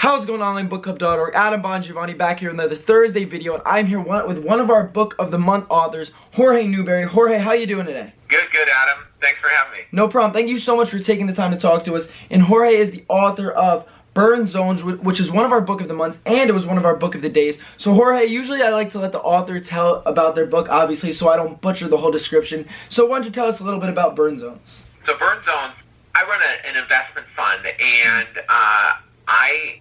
How's it going, OnlineBookClub.org? Adam Buongiovanni back here in another Thursday video, and I'm here with one of our Book of the Month authors, Jorge Newbery. Jorge, how you doing today? Good, Adam. Thanks for having me. No problem. Thank you so much for taking the time to talk to us. And Jorge is the author of Burn Zones, which is one of our Book of the Months, and it was one of our Book of the Days. So Jorge, usually I like to let the author tell about their book, obviously, so I don't butcher the whole description. So why don't you tell us a little bit about Burn Zones? So Burn Zones, I run an investment fund, and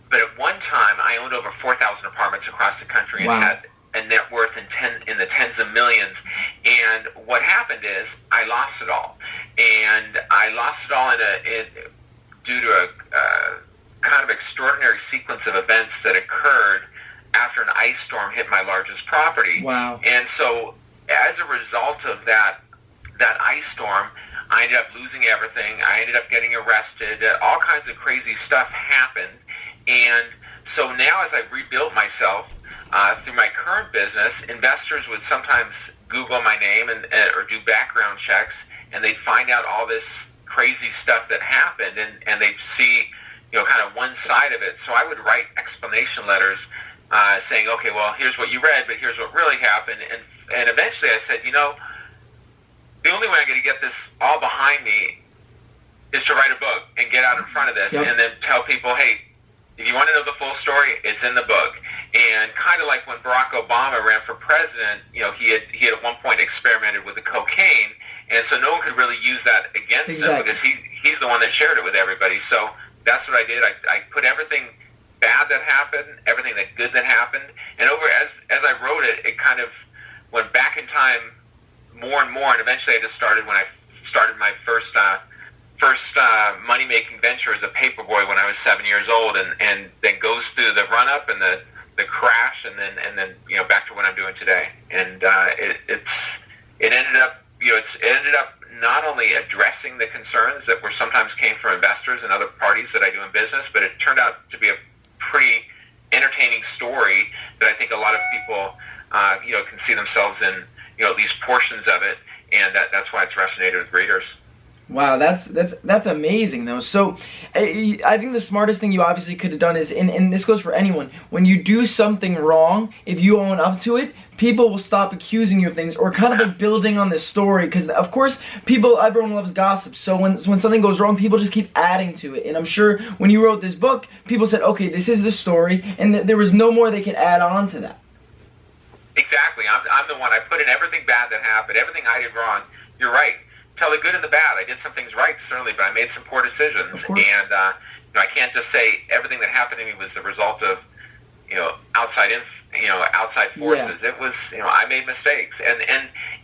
but at one time I owned over 4,000 apartments across the country and had a net worth in the tens of millions. And what happened is I lost it all, and I lost it all due to a kind of extraordinary sequence of events that occurred after an ice storm hit my largest property. Wow! And so as a result of that ice storm, I ended up losing everything. I ended up getting arrested. All kinds of crazy stuff happened. And so now as I've rebuilt myself through my current business, investors would sometimes Google my name or do background checks, and they'd find out all this crazy stuff that happened, and they'd see, kind of one side of it. So I would write explanation letters saying, okay, well, here's what you read, but here's what really happened. And eventually I said, the only way I'm going to get this all behind me is to write a book and get out in front of this and then tell people, hey, if you want to know the full story, it's in the book. And kind of like when Barack Obama ran for president, he had at one point experimented with the cocaine, and so no one could really use that against him because he's the one that shared it with everybody. So that's what I did. I put everything bad that happened, everything that good that happened, and as I wrote it, it kind of went back in time more and more, and eventually I just started when I started my first money-making venture as a paperboy when I was 7 years old, and then goes through the run-up and the crash, and then back to what I'm doing today. And it ended up not only addressing the concerns that sometimes came from investors and other parties that I do in business, but it turned out to be a pretty entertaining story that I think a lot of people can see themselves in, at least portions of it, and that's why it's resonated with readers. Wow, that's amazing though. So I think the smartest thing you obviously could have done is, and this goes for anyone, when you do something wrong, if you own up to it, people will stop accusing you of things, or kind of like building on this story, because of course everyone loves gossip. So when something goes wrong, people just keep adding to it. And I'm sure when you wrote this book, people said, okay, this is the story, and there was no more they could add on to that. Exactly. I'm the one. I put in everything bad that happened, everything I did wrong. You're right. Tell the good and the bad. I did some things right, certainly, but I made some poor decisions. And I can't just say everything that happened to me was the result of outside forces. Yeah. It was I made mistakes, and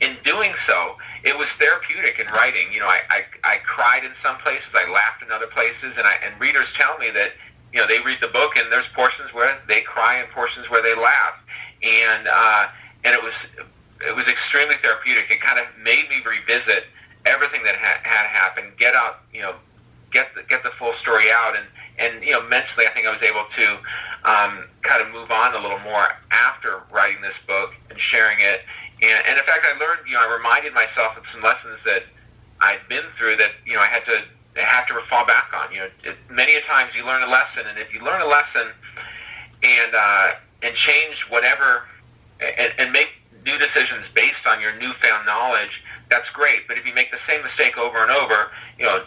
in doing so, it was therapeutic in writing. I cried in some places, I laughed in other places, and readers tell me that they read the book and there's portions where they cry and portions where they laugh, and it was extremely therapeutic. It kind of made me revisit everything that had happened, get the full story out, and mentally I think I was able to kind of move on a little more after writing this book and sharing it. And in fact, I learned, I reminded myself of some lessons that I'd been through that I had to fall back on. Many a times you learn a lesson, and if you learn a lesson and change whatever and make new decisions based on your newfound knowledge, that's great. But if you make the same mistake over and over,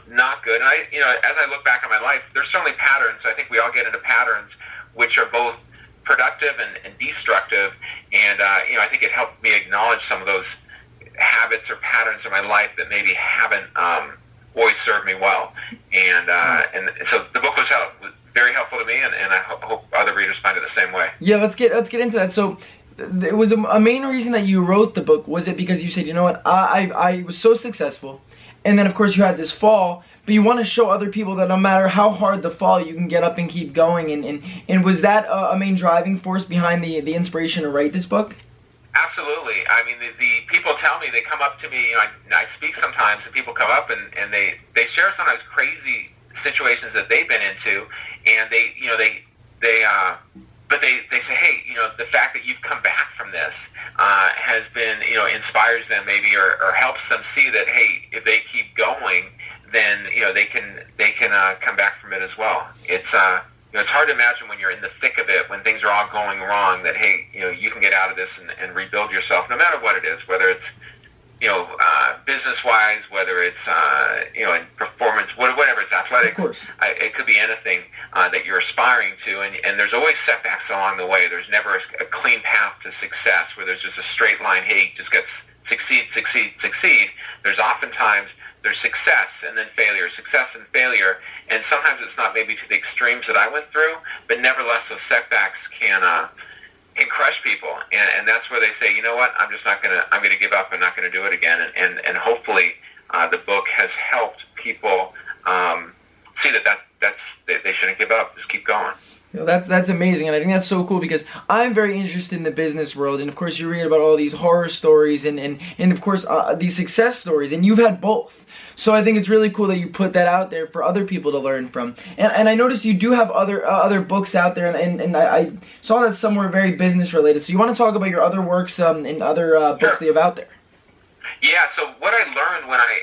not good. And as I look back on my life, there's certainly patterns. I think we all get into patterns which are both productive and destructive. And I think it helped me acknowledge some of those habits or patterns in my life that maybe haven't always served me well. And so the book was very helpful to me, and I hope other readers find it the same way. Yeah, let's get into that. So it was a main reason that you wrote the book. Was it because you said, you know what, I was so successful, and then of course you had this fall, but you want to show other people that no matter how hard the fall, you can get up and keep going, and was that a main driving force behind the inspiration to write this book? Absolutely. I mean, the people tell me, they come up to me, I speak sometimes, and people come up and they share sometimes crazy situations that they've been into, and but they say, hey, the fact that you've come back from this has been, inspires them maybe, or helps them see that, hey, if they keep going, then they can come back from it as well. It's it's hard to imagine when you're in the thick of it, when things are all going wrong, that, hey, you can get out of this and rebuild yourself, no matter what it is, whether it's, business-wise, whether it's, in performance, whatever it's athletic. Of course. It could be anything that you're aspiring to, and there's always setbacks along the way. There's never a clean path to success where there's just a straight line, hey, just get succeed. There's oftentimes there's success and then failure, success and failure, and sometimes it's not maybe to the extremes that I went through, but nevertheless those setbacks can crush people, and that's where they say, you know what, I'm going to give up. I'm not going to do it again, and hopefully the book has helped people see that they shouldn't give up. Just keep going. That's amazing, and I think that's so cool because I'm very interested in the business world, and of course you read about all these horror stories and of course these success stories, and you've had both. So I think it's really cool that you put that out there for other people to learn from. And I noticed you do have other books out there, and I saw that some were very business related. So you want to talk about your other works and other books that you have out there? Yeah. So what I learned when I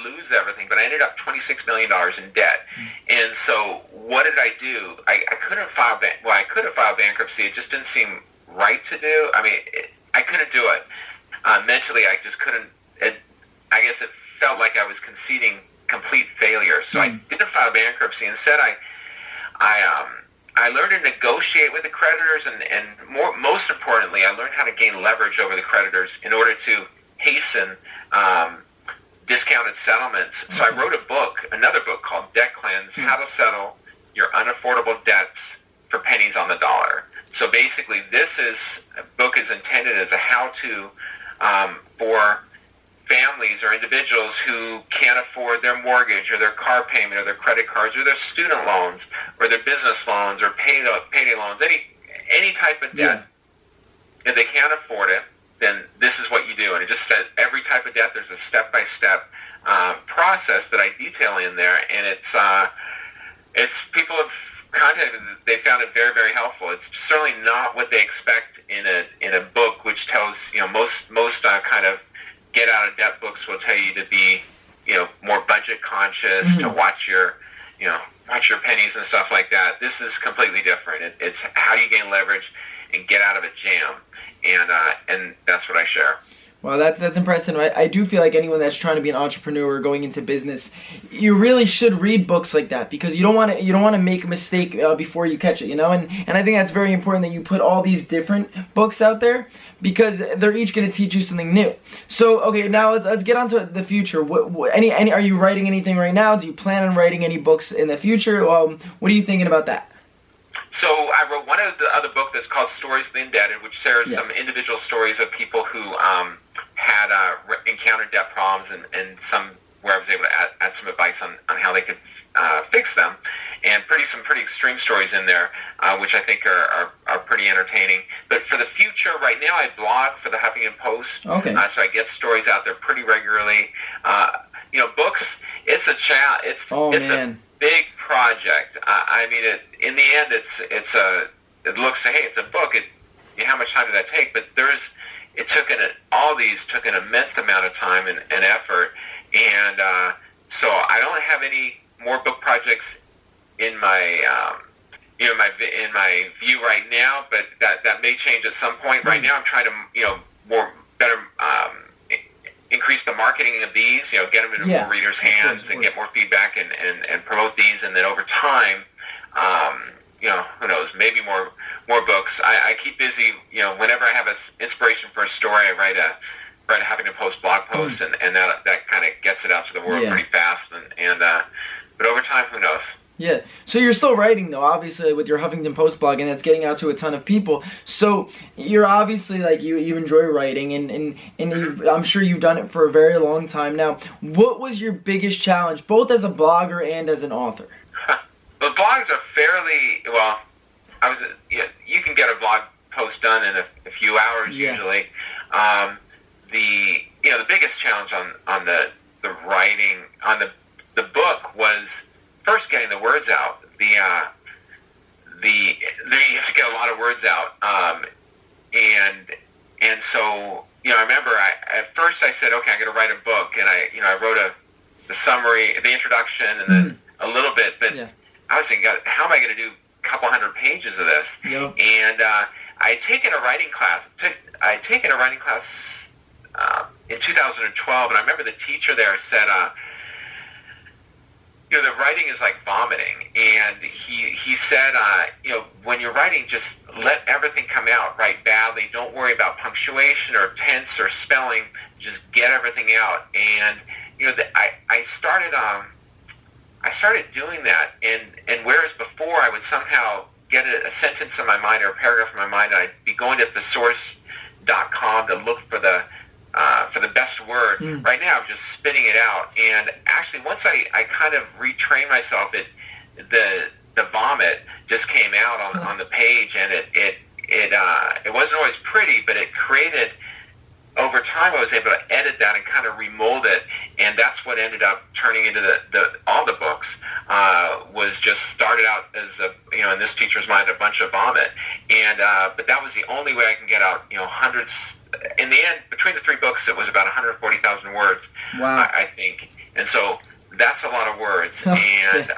lose everything, but I ended up $26 million in debt. And so what did I do? I couldn't file I could have filed bankruptcy. It just didn't seem right to do. I mean, I couldn't do it. Mentally, I just couldn't. I guess it felt like I was conceding complete failure. So I didn't file bankruptcy. Instead, I learned to negotiate with the creditors, and most importantly, I learned how to gain leverage over the creditors in order to hasten discounted settlements. So I wrote another book called Debt Cleanse, How to Settle Your Unaffordable Debts for Pennies on the Dollar. So basically, this book is intended as a how-to for families or individuals who can't afford their mortgage or their car payment or their credit cards or their student loans or their business loans or payday loans, any type of debt. If they can't afford it, then this is what you do. And it just says every type of debt, there's a step-by-step process that I detail in there, and it's people have contacted, they found it very, very helpful. It's certainly not what they expect in a book, which tells, most kind of get out of debt books will tell you to be, more budget conscious, to watch your pennies and stuff like that. This is completely different. It's how you gain leverage and get out of a jam, and that's what I share. Well, that's impressive. I do feel like anyone that's trying to be an entrepreneur or going into business, you really should read books like that because you don't want to make a mistake before you catch it, And I think that's very important that you put all these different books out there because they're each going to teach you something new. So, okay, now let's get on to the future. Any are you writing anything right now? Do you plan on writing any books in the future? What are you thinking about that? So I wrote one of the other book that's called Stories of the Indebted, which shares some individual stories of people who had encountered debt problems and some where I was able to add some advice on how they could fix them, and some pretty extreme stories in there, which I think are pretty entertaining. But for the future, right now I blog for the Huffington Post, so I get stories out there pretty regularly. Books, it's a challenge. A big project. I mean, in the end, it looks, hey, it's a book. How much time did that take? But all these took an immense amount of time and effort, and so I don't have any more book projects in my in my view right now. But that may change at some point. Right now, I'm trying to better increase the marketing of these, get them into more readers' hands and get more feedback and promote these, and then over time, who knows, maybe more books. I keep busy, whenever I have an inspiration for a story, I write a Huffington Post blog post, and that kind of gets it out to the world pretty fast, and but over time, who knows? Yeah, so you're still writing though, obviously, with your Huffington Post blog, and that's getting out to a ton of people. So you're obviously you enjoy writing, and I'm sure you've done it for a very long time now. What was your biggest challenge, both as a blogger and as an author? The blogs are fairly you can get a blog post done in a few hours usually. The biggest challenge on the writing on the book was first getting the words out. You have to get a lot of words out, and so I remember at first I said, okay, I'm going to write a book, and I wrote the summary, the introduction, and then a little bit, but I was thinking, God, how am I going to do a couple hundred pages of this? Yep. And I had taken a writing class. In 2012, and I remember the teacher there said, you know, the writing is like vomiting, and he said, you know, when you're writing, just let everything come out. Write badly. Don't worry about punctuation or tense or spelling. Just get everything out. And you know, I started doing that, and whereas before I would somehow get a sentence in my mind or a paragraph in my mind, and I'd be going to thesaurus.com to look for the best word. Right now, I'm just spitting it out. And actually, once I kind of retrained myself, the vomit just came out on the page, and it wasn't always pretty, but it created. Over time, I was able to edit that and kind of remold it, and that's what ended up turning into all the books. Was just started out as you know, in this teacher's mind, a bunch of vomit, and but that was the only way I can get out, you know, hundreds. In the end, between the three books, it was about 140,000 words. Wow. I think, and so that's a lot of words, and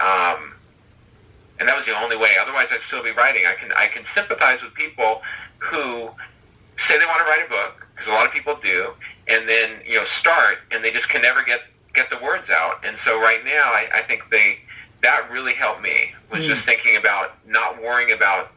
that was the only way. Otherwise, I'd still be writing. I can sympathize with people who say they want to write a book, because a lot of people do, and then, you know, start, and they just can never get the words out. And so right now, I think that really helped me, was just thinking about not worrying about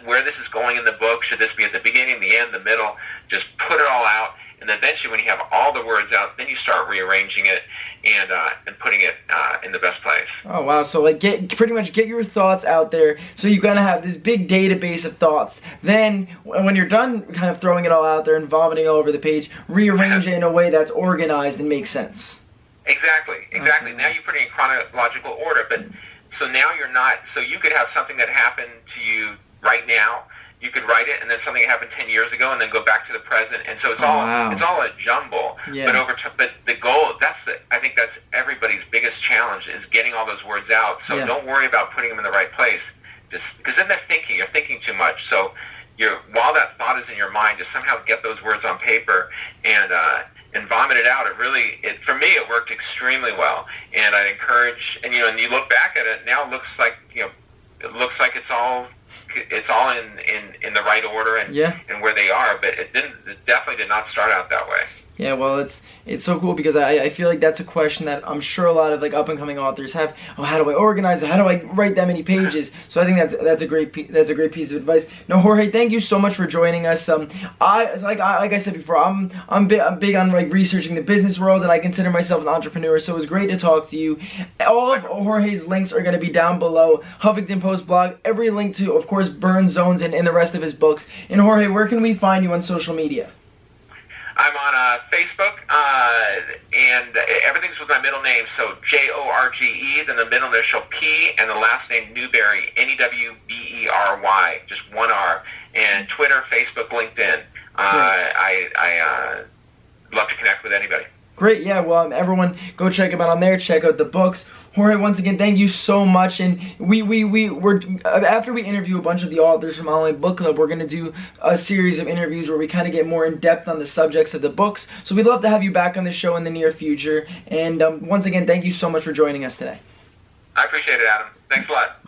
where this is going in the book. Should this be at the beginning, the end, the middle? Just put it all out, and eventually when you have all the words out, then you start rearranging it and putting it in the best place. Oh wow! So like pretty much get your thoughts out there. So you kind of have this big database of thoughts. Then when you're done, kind of throwing it all out there and vomiting all over the page, rearrange it in a way that's organized and makes sense. Exactly. Okay. Now you put it in chronological order, but so now you're not. So you could have something that happened to you right now. You could write it, and then something happened 10 years ago, and then go back to the present, and so it's all a jumble. Yeah. But the goal, I think that's everybody's biggest challenge, is getting all those words out. So don't worry about putting them in the right place, just because then you're thinking too much. So while that thought is in your mind, just somehow get those words on paper and vomit it out. For me, it worked extremely well, and I'd encourage. And and you look back at it now, it looks like it's all in the right order and where they are, but it definitely did not start out that way. Yeah, well, it's so cool because I feel like that's a question that I'm sure a lot of like up and coming authors have. Oh, how do I organize it? How do I write that many pages? So I think that's a great piece of advice. Now, Jorge, thank you so much for joining us. Like I said before, I'm big on like researching the business world, and I consider myself an entrepreneur. So it was great to talk to you. All of Jorge's links are going to be down below. Huffington Post blog, every link to, of course, Burn Zones and the rest of his books. And Jorge, where can we find you on social media? I'm on Facebook, and everything's with my middle name, so Jorge, then the middle initial P, and the last name Newbery, Newbery, just one R, and Twitter, Facebook, LinkedIn. I love to connect with anybody. Great, yeah, well, everyone go check him out on there, check out the books. Jorge, once again, thank you so much, and we're after we interview a bunch of the authors from Online Book Club, we're going to do a series of interviews where we kind of get more in depth on the subjects of the books, so we'd love to have you back on the show in the near future, and once again, thank you so much for joining us today. I appreciate it, Adam. Thanks a lot.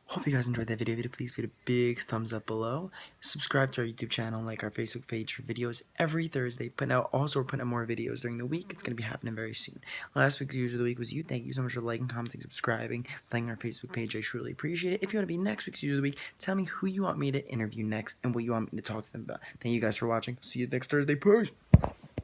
Hope you guys enjoyed that video. Please give it a big thumbs up below. Subscribe to our YouTube channel, like our Facebook page for videos every Thursday. We're putting out more videos during the week. It's going to be happening very soon. Last week's user of the week was you. Thank you so much for liking, commenting, subscribing, liking our Facebook page. I truly appreciate it. If you want to be next week's user of the week, tell me who you want me to interview next and what you want me to talk to them about. Thank you guys for watching. See you next Thursday. Peace.